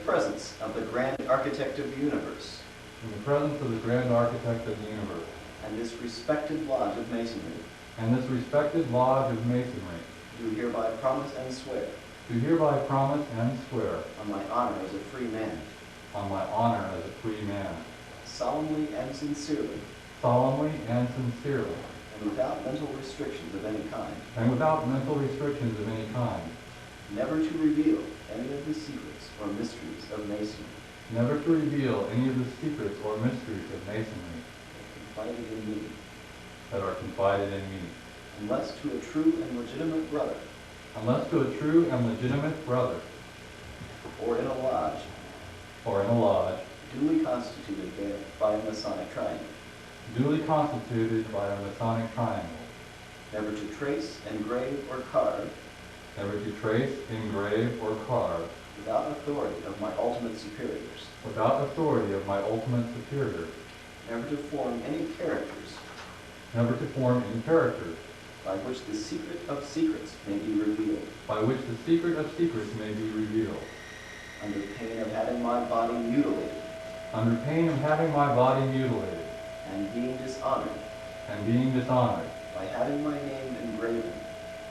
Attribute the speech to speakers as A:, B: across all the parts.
A: presence of the Grand Architect of the Universe,
B: in the presence of the Grand Architect of the Universe,
A: and this respected lodge of Masonry,
B: and this respected lodge of Masonry,
A: do hereby promise and swear,
B: do hereby promise and swear,
A: on my honor as a free man,
B: on my honor as a free man,
A: solemnly and sincerely,
B: solemnly and sincerely,
A: and without mental restrictions of any kind,
B: and without mental restrictions of any kind,
A: never to reveal any of the secrets or mysteries of Masonry
B: never to reveal any of the secrets or mysteries of Masonry
A: confided in me,
B: that are confided in me,
A: unless to a true and legitimate brother,
B: unless to a true and legitimate brother,
A: or in a lodge
B: or in a lodge,
A: duly constituted by a Masonic triangle,
B: duly constituted by a Masonic triangle,
A: never to trace, engrave, or carve,
B: never to trace, engrave, or carve,
A: without authority of my ultimate superiors,
B: without authority of my ultimate superior,
A: never to form any characters
B: never to form any characters,
A: by which the secret of secrets may be revealed,
B: by which the secret of secrets may be revealed,
A: under pain of having my body mutilated,
B: under pain of having my body mutilated,
A: and being dishonored,
B: and being dishonored,
A: by having my name engraven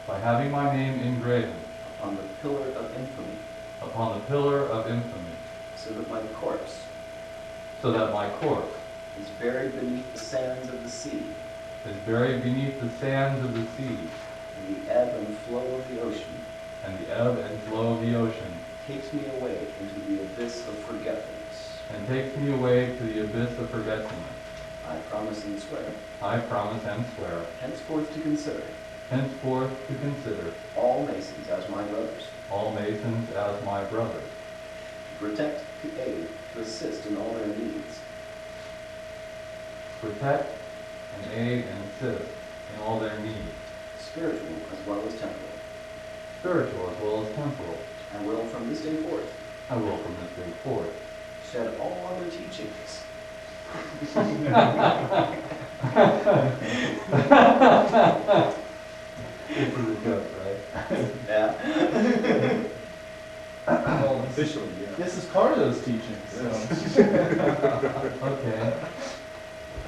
B: by having my name engraven
A: upon the pillar of infamy,
B: upon the pillar of infamy,
A: so that my corpse
B: so that my corpse
A: is buried beneath the sands of the sea,
B: is buried beneath the sands of the sea,
A: and the ebb and flow of the ocean
B: and the ebb and flow of the ocean
A: takes me away into the abyss of forgetfulness.
B: and takes me away to the abyss of forgetfulness.
A: I promise and swear,
B: I promise and swear,
A: henceforth to consider
B: henceforth to consider
A: all Masons as my brothers,
B: all Masons as my brothers,
A: to protect, to aid, to assist in all their needs,
B: protect and aid and assist in all their needs,
A: spiritual as well as temporal.
B: spiritual as well as temporal.
A: I will from this day forth
B: I will from this day forth
A: shed all other teachings
B: This is a joke, right?
A: yeah.
C: Well, officially, yeah. This is part of those teachings. So.
B: Okay.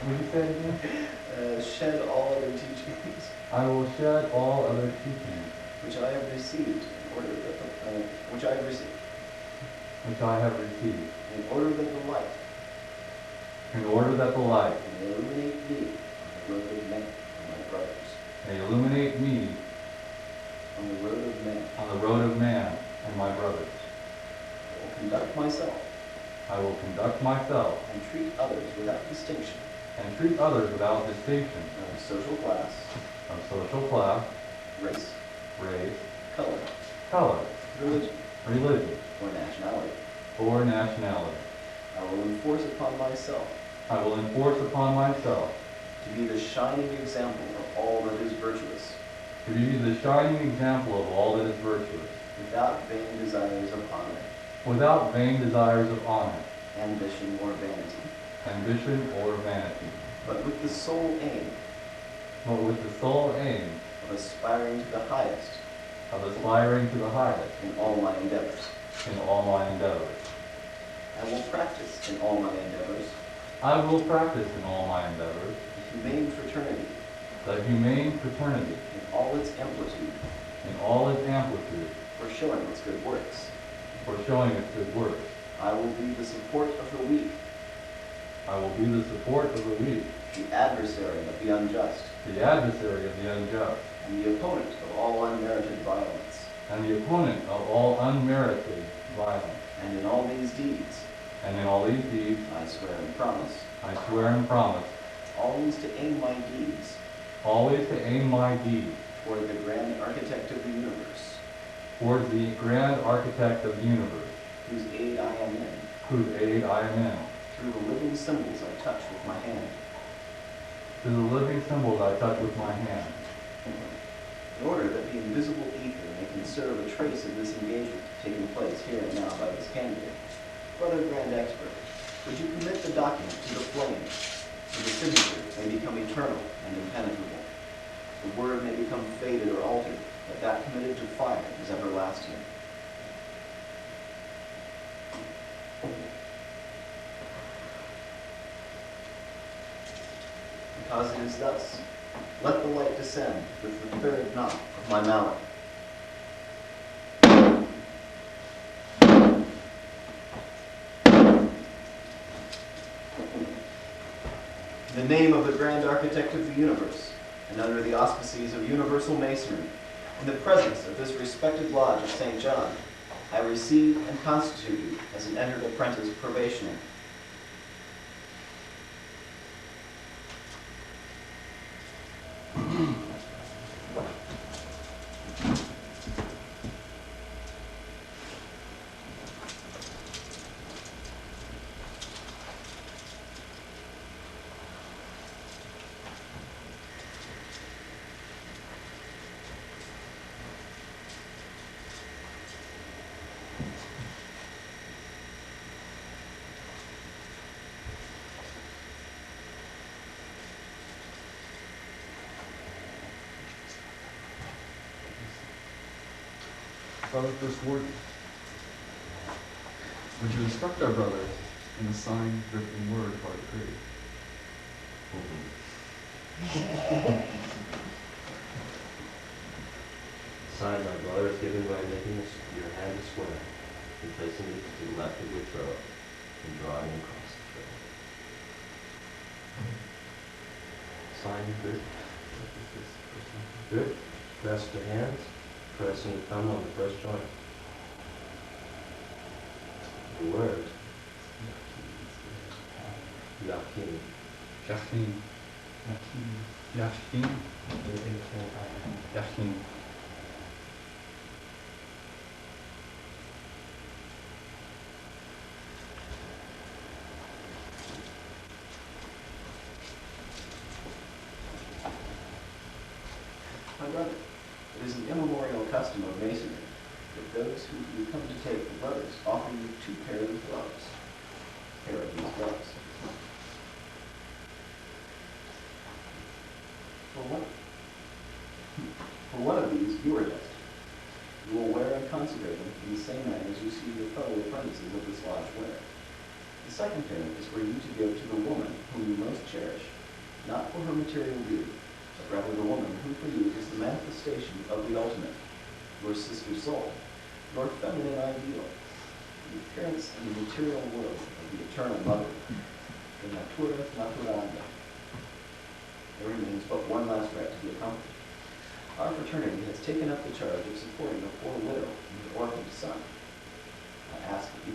B: Will you say it again?
A: Shed all other teachings
B: I will shed all other teachings
A: which I have received in order that which I have received
B: which I have received,
A: in order that the light
B: in order that the light
A: may illuminate me on the road of men and my brothers,
B: may illuminate me
A: on the road of men.
B: on the road of man and my brothers.
A: I will conduct myself
B: I will conduct myself
A: and treat others without distinction
B: and treat others without distinction
A: of social class,
B: of social class,
A: race,
B: race,
A: color,
B: color,
A: religion,
B: religion,
A: or nationality.
B: or nationality.
A: I will enforce upon myself
B: I will enforce upon myself
A: to be the shining example of all that is virtuous,
B: to be the shining example of all that is virtuous,
A: without vain desires of honor,
B: without vain desires of honor,
A: ambition, or vanity,
B: ambition, or vanity,
A: but with the sole aim
B: but with the sole aim
A: of aspiring to the highest
B: of aspiring to the highest
A: in all my endeavors.
B: in all my endeavors.
A: I will practice in all my endeavors
B: I will practice in all my endeavors
A: the humane fraternity
B: the humane fraternity
A: in all its amplitude
B: in all its amplitude
A: for showing its good works.
B: for showing its good works.
A: I will be the support of the weak,
B: I will be the support of the weak,
A: the adversary of the unjust,
B: the adversary of the unjust,
A: and the opponent of all unmerited violence.
B: and the opponent of all unmerited violence.
A: And in all these deeds,
B: And in all these deeds,
A: I swear and promise,
B: I swear and promise
A: always to aim my deeds
B: always to aim my deeds
A: toward the Grand Architect of the Universe,
B: towards the Grand Architect of the Universe,
A: whose aid I am in,
B: whose aid I am in,
A: through the living symbols I touch with my hand.
B: through the living symbols I touch with my hand,
A: In order that the invisible ether may conserve a trace of this engagement taking place here and now by this candidate, Brother Grand Expert, would you commit the document to the flame, so the signature may become eternal and impenetrable, the word may become faded or altered, but that committed to fire is everlasting. because it is thus. Let the light descend with the third knock of my mallet. In the name of the Grand Architect of the Universe, and under the auspices of universal masonry, in the presence of this respected lodge of St. John, I receive and constitute you as an entered apprentice probationer.
D: Father, first word. Would you instruct our brothers in the signed, written word of our decree?
E: Sign, my brother, is given by making your hand a square, and placing it to the left of your throat, and drawing across the throat. Sign good. Good. Grasp the hands, pressing the thumb on the first joint. The word. Yakin.
D: Yachin. Yachin. Yachin.
A: My brother, it is an immemorial custom of masonry that those who you come to take the brothers offer you 2 pairs of gloves. Here are these gloves. For one of these, you are destined. You will wear and consecrate them in the same manner as you see your fellow apprentices of this lodge wear. The second pair is for you to give to the woman whom you most cherish, not for her material beauty, but rather the woman who for you is the manifestation of the ultimate, your sister soul, your feminine ideal, the appearance in the material world of the eternal mother, the natura naturanda. There remains but one last rite to be accomplished. Our fraternity has taken up the charge of supporting a poor widow and her orphaned son. I ask that you